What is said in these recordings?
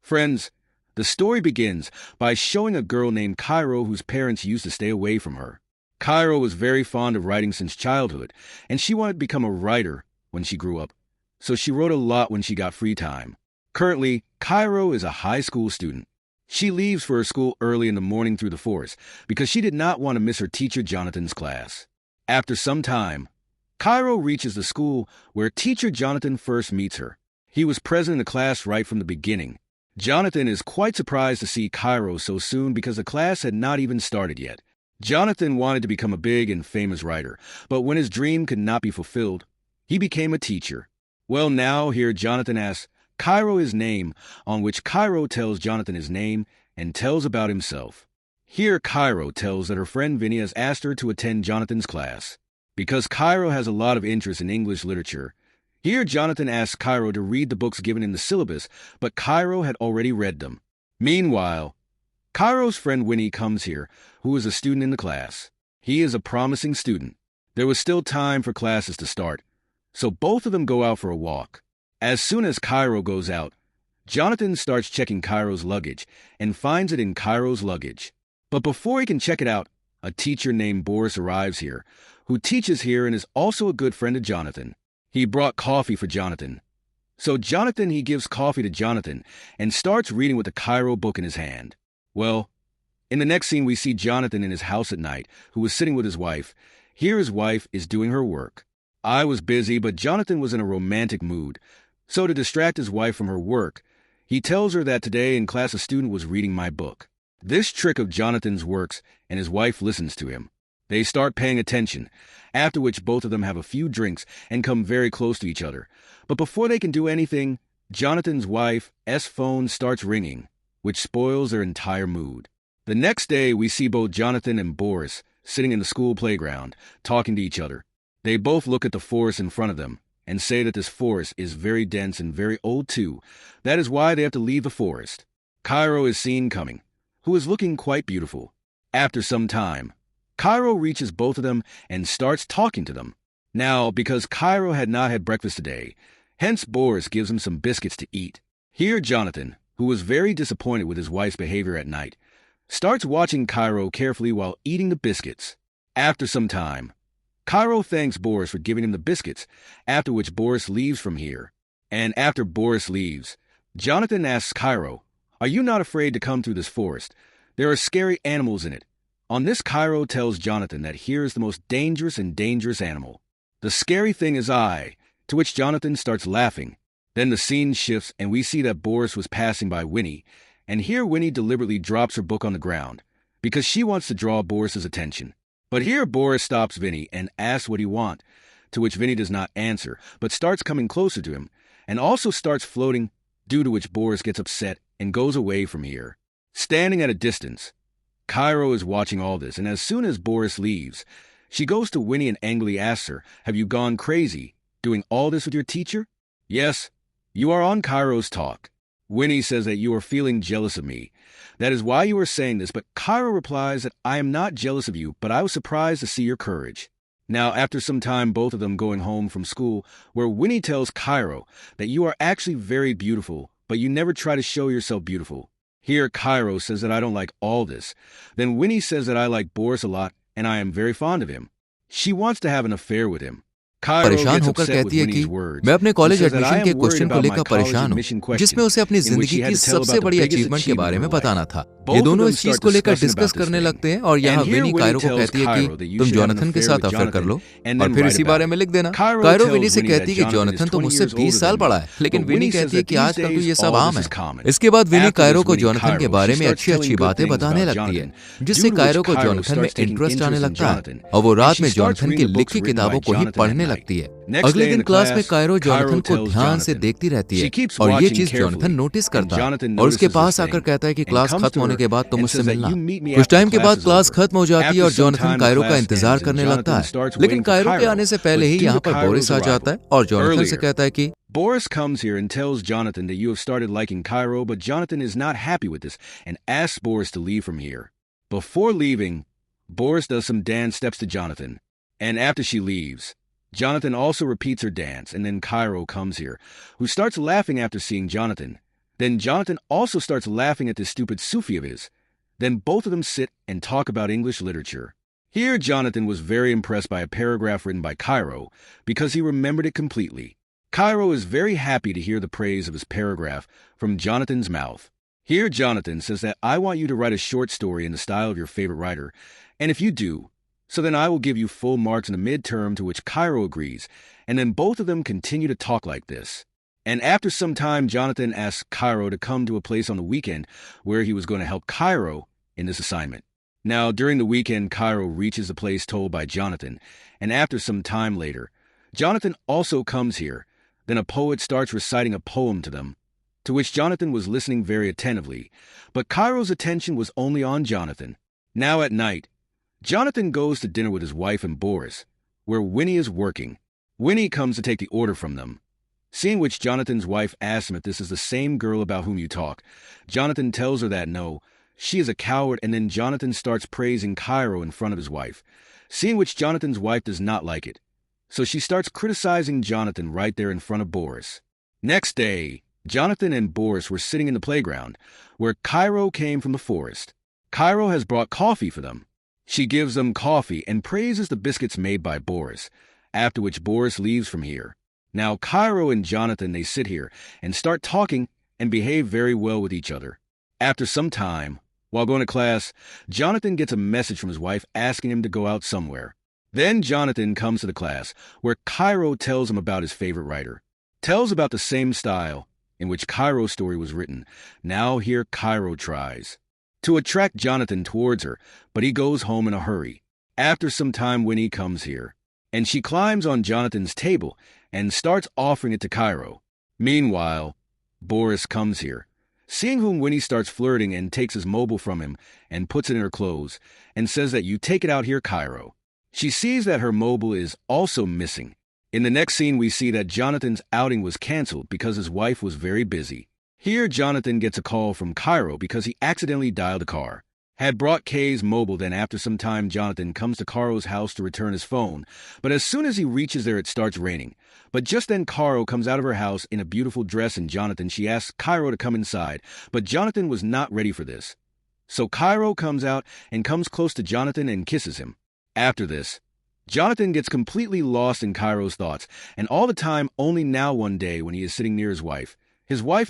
Friends, the story begins by showing a girl named Cairo whose parents used to stay away from her. Cairo was very fond of writing since childhood, and she wanted to become a writer when she grew up. So she wrote a lot when she got free time. Currently, Cairo is a high school student. She leaves for her school early in the morning through the forest because she did not want to miss her teacher Jonathan's class. After some time, Cairo reaches the school where teacher Jonathan first meets her. He was present in the class right from the beginning. Jonathan is quite surprised to see Cairo so soon because the class had not even started yet. Jonathan wanted to become a big and famous writer, but when his dream could not be fulfilled, he became a teacher. Well, now here Jonathan asks Cairo his name, on which Cairo tells Jonathan his name and tells about himself. Here Cairo tells that her friend Vinny has asked her to attend Jonathan's class. Because Cairo has a lot of interest in English literature, here Jonathan asks Cairo to read the books given in the syllabus, but Cairo had already read them. Meanwhile, Cairo's friend Winnie comes here, who is a student in the class. He is a promising student. There was still time for classes to start, so both of them go out for a walk. As soon as Cairo goes out, Jonathan starts checking Cairo's luggage and finds it in Cairo's luggage. But before he can check it out, a teacher named Boris arrives here, who teaches here and is also a good friend of Jonathan. He brought coffee for Jonathan. So he gives coffee to Jonathan and starts reading with the Cairo book in his hand. Well, in the next scene we see Jonathan in his house at night, who is sitting with his wife. Here his wife is doing her work. I was busy, but Jonathan was in a romantic mood. So to distract his wife from her work, he tells her that today in class a student was reading my book. This trick of Jonathan's works, and his wife listens to him. They start paying attention, after which both of them have a few drinks and come very close to each other. But before they can do anything, Jonathan's wife's phone starts ringing, which spoils their entire mood. The next day, we see both Jonathan and Boris sitting in the school playground, talking to each other. They both look at the forest in front of them and say that this forest is very dense and very old too. That is why they have to leave the forest. Cairo is seen coming, who is looking quite beautiful. After some time, Cairo reaches both of them and starts talking to them. Now, because Cairo had not had breakfast today, hence Boris gives him some biscuits to eat. Here Jonathan, who was very disappointed with his wife's behavior at night, starts watching Cairo carefully while eating the biscuits. After some time, Cairo thanks Boris for giving him the biscuits, after which Boris leaves from here. And after Boris leaves, Jonathan asks Cairo, "Are you not afraid to come through this forest? There are scary animals in it." On this, Cairo tells Jonathan that here is the most dangerous animal. "The scary thing is I," to which Jonathan starts laughing. Then the scene shifts and we see that Boris was passing by Winnie, and here Winnie deliberately drops her book on the ground because she wants to draw Boris's attention. But here Boris stops Vinny and asks what he wants, to which Vinny does not answer, but starts coming closer to him, and also starts floating, due to which Boris gets upset and goes away from here. Standing at a distance, Cairo is watching all this, and as soon as Boris leaves, she goes to Winnie and angrily asks her, "Have you gone crazy, doing all this with your teacher?" "Yes, you are on Cairo's talk." Winnie says that you are feeling jealous of me. That is why you are saying this, but Cairo replies that I am not jealous of you, but I was surprised to see your courage. Now, after some time, both of them going home from school, where Winnie tells Cairo that you are actually very beautiful, but you never try to show yourself beautiful. Here, Cairo says that I don't like all this. Then Winnie says that I like Boris a lot, and I am very fond of him. She wants to have an affair with him. परेशान होकर कहती है कि मैं अपने college admission के question को लेकर परेशान हूँ, जिसमें उसे अपनी जिंदगी की सबसे बड़ी अचीवमेंट के बारे में बताना था। ये दोनों इस चीज को लेकर डिस्कस करने लगते हैं और यहाँ विनी कायरो को कहती है कि तुम जोनाथन के साथ अफेयर कर लो और फिर इसी बारे में लिख देना। कायरो विनी से कहती है कि जोनाथन तो मुझसे 20 साल बड़ा है, लेकिन विनी कहती है कि आजकल तो ये सब आम है। इसके बाद विनी कायरो को जोनाथन के बारे में अच्छी अच्छी बातें बताने लगती है, जिससे कायरो को जोनाथन में इंटरेस्ट आने लगता है और वो रात में जोनाथन की लिखी किताबों को ही पढ़ने लगती है। अगले दिन क्लास में कायरो जोनाथन को ध्यान से देखती रहती है और ये चीज जोनाथन नोटिस करता है और उसके पास आकर कहता है कि क्लास खत्म होने के बाद तुम मुझसे मिलना। कुछ टाइम के बाद क्लास खत्म हो जाती है और जोनाथन कायरो का इंतजार करने लगता है, लेकिन कायरो के आने से पहले ही यहाँ पर बोरिस आ जाता है और जोनाथन से कहता है कि Boris comes here and tells Jonathan that you have started liking Cairo, but Jonathan is not happy with this and asks Boris to leave from here. Before leaving, Boris does some dance steps to Jonathan, and after she leaves, Jonathan also repeats her dance, and then Cairo comes here, who starts laughing after seeing Jonathan. Then Jonathan also starts laughing at this stupid Sufi of his. Then both of them sit and talk about English literature. Here Jonathan was very impressed by a paragraph written by Cairo because he remembered it completely. Cairo is very happy to hear the praise of his paragraph from Jonathan's mouth. Here Jonathan says that I want you to write a short story in the style of your favorite writer, and if you do, so then I will give you full marks in the midterm, to which Cairo agrees, and then both of them continue to talk like this. And after some time, Jonathan asks Cairo to come to a place on the weekend where he was going to help Cairo in this assignment. Now, during the weekend, Cairo reaches the place told by Jonathan, and after some time later, Jonathan also comes here. Then a poet starts reciting a poem to them, to which Jonathan was listening very attentively, but Cairo's attention was only on Jonathan. Now at night, Jonathan goes to dinner with his wife and Boris, where Winnie is working. Winnie comes to take the order from them. Seeing which Jonathan's wife asks him if this is the same girl about whom you talk. Jonathan tells her that no, she is a coward, and then Jonathan starts praising Cairo in front of his wife. Seeing which Jonathan's wife does not like it, so she starts criticizing Jonathan right there in front of Boris. Next day, Jonathan and Boris were sitting in the playground, where Cairo came from the forest. Cairo has brought coffee for them. She gives them coffee and praises the biscuits made by Boris, after which Boris leaves from here. Now Cairo and Jonathan, they sit here and start talking and behave very well with each other. After some time, while going to class, Jonathan gets a message from his wife asking him to go out somewhere. Then Jonathan comes to the class, where Cairo tells him about his favorite writer. Tells about the same style in which Cairo's story was written. Now here Cairo tries to attract Jonathan towards her, but he goes home in a hurry. After some time, Winnie comes here, and she climbs on Jonathan's table and starts offering it to Cairo. Meanwhile, Boris comes here, seeing whom Winnie starts flirting and takes his mobile from him and puts it in her clothes and says that you take it out here, Cairo. She sees that her mobile is also missing. In the next scene, we see that Jonathan's outing was canceled because his wife was very busy. Here, Jonathan gets a call from Cairo because he accidentally dialed a car. Had brought Kay's mobile, then after some time, Jonathan comes to Cairo's house to return his phone. But as soon as he reaches there, it starts raining. But just then, Cairo comes out of her house in a beautiful dress, and she asks Cairo to come inside. But Jonathan was not ready for this. So Cairo comes out and comes close to Jonathan and kisses him. After this, Jonathan gets completely lost in Cairo's thoughts, and all the time only now one day when he is sitting near his wife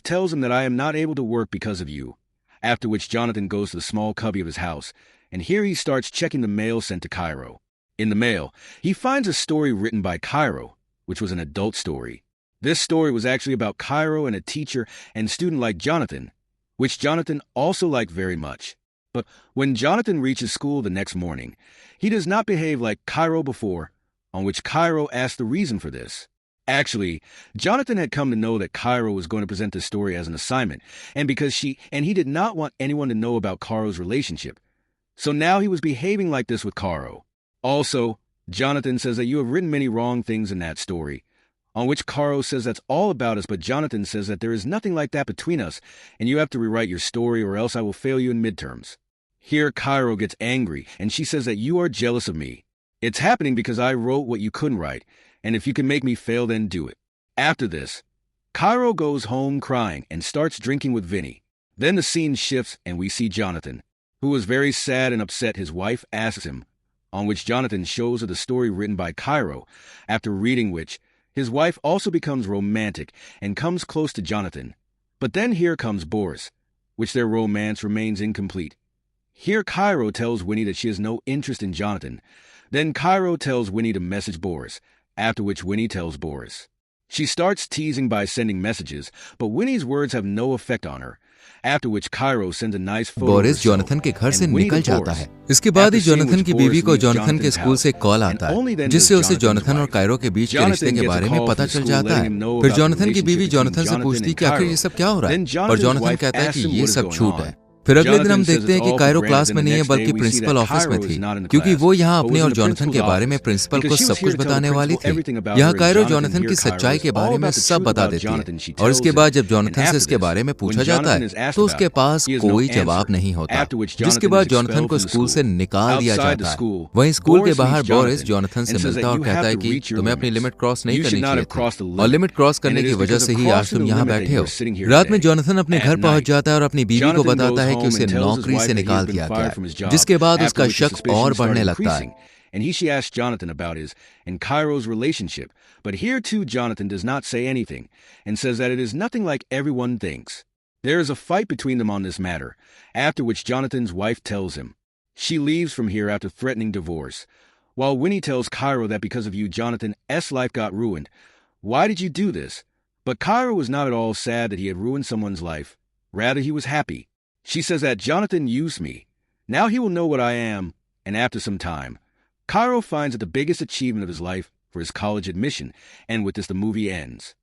tells him that I am not able to work because of you. After which Jonathan goes to the small cubby of his house, and here he starts checking the mail sent to Cairo. In the mail, he finds a story written by Cairo, which was an adult story. This story was actually about Cairo and a teacher and student like Jonathan, which Jonathan also liked very much. But when Jonathan reaches school the next morning, he does not behave like Cairo before, on which Cairo asks the reason for this. Actually, Jonathan had come to know that Cairo was going to present this story as an assignment, and he did not want anyone to know about Cairo's relationship. So now he was behaving like this with Cairo. Also, Jonathan says that you have written many wrong things in that story, on which Cairo says that's all about us, but Jonathan says that there is nothing like that between us, and you have to rewrite your story or else I will fail you in midterms. Here Cairo gets angry, and she says that you are jealous of me. It's happening because I wrote what you couldn't write, and if you can make me fail, then do it. After this, Cairo goes home crying and starts drinking with Vinny. Then the scene shifts and we see Jonathan, who is very sad and upset. His wife asks him, on which Jonathan shows her the story written by Cairo, after reading which, his wife also becomes romantic and comes close to Jonathan. But then here comes Boris, which their romance remains incomplete. Here Cairo tells Winnie that she has no interest in Jonathan. Then Cairo tells Winnie to message Boris, after which Winnie tells Boris. She starts teasing by sending messages, but Winnie's words have no effect on her. After which Cairo sends a nice photo. Boris Jonathan के घर से निकल जाता है। इसके बाद ही Jonathan की बीवी को जोनाथन के स्कूल से कॉल आता है, जिससे उसे जोनाथन और कायरो के बीच के रिश्ते के बारे में पता चल जाता है। फिर जोनाथन की बीवी जोनाथन से पूछती कि आखिर ये सब क्या हो रहा है, और जोनाथन कहता है कि ये सब झूठ है। फिर अगले दिन हम देखते हैं कि कायरो क्लास में नहीं है बल्कि प्रिंसिपल ऑफिस में थी, क्योंकि वो यहाँ अपने और जॉनथन के बारे में प्रिंसिपल को सब कुछ बताने वाली थी। यहाँ कायरो जॉनथन की सच्चाई के बारे में सब बता देती है, और इसके बाद जब जॉनथन से इसके बारे में पूछा जाता है तो उसके पास कोई जवाब नहीं होता, जिसके बाद जॉनथन को स्कूल से निकाल दिया जाता है। वहीं स्कूल के बाहर बोरिस जॉनथन से मिलता और कहता है कि तुम्हें अपनी लिमिट क्रॉस नहीं करनी चाहिए थी, और लिमिट क्रॉस करने की वजह से ही आज तुम यहाँ बैठे हो। रात में जॉनथन अपने घर पहुंच जाता है और अपनी बीवी को बताता है कि उसे नौकरी से निकाल दिया गया, जिसके बाद उसका शक और बढ़ने लगता है। And she asks Jonathan about his and Cairo's relationship, but here too Jonathan does not say anything and says that it is nothing like everyone thinks. There is a fight between them on this matter, after which Jonathan's wife tells him. She leaves from here after threatening divorce, while Winnie tells Cairo that because of you Jonathan's life got ruined. Why did you do this? But Cairo was not at all sad that he had ruined someone's life. Rather, he was happy. She says that Jonathan used me. Now he will know what I am, and after some time, Cairo finds that the biggest achievement of his life for his college admission, and with this the movie ends.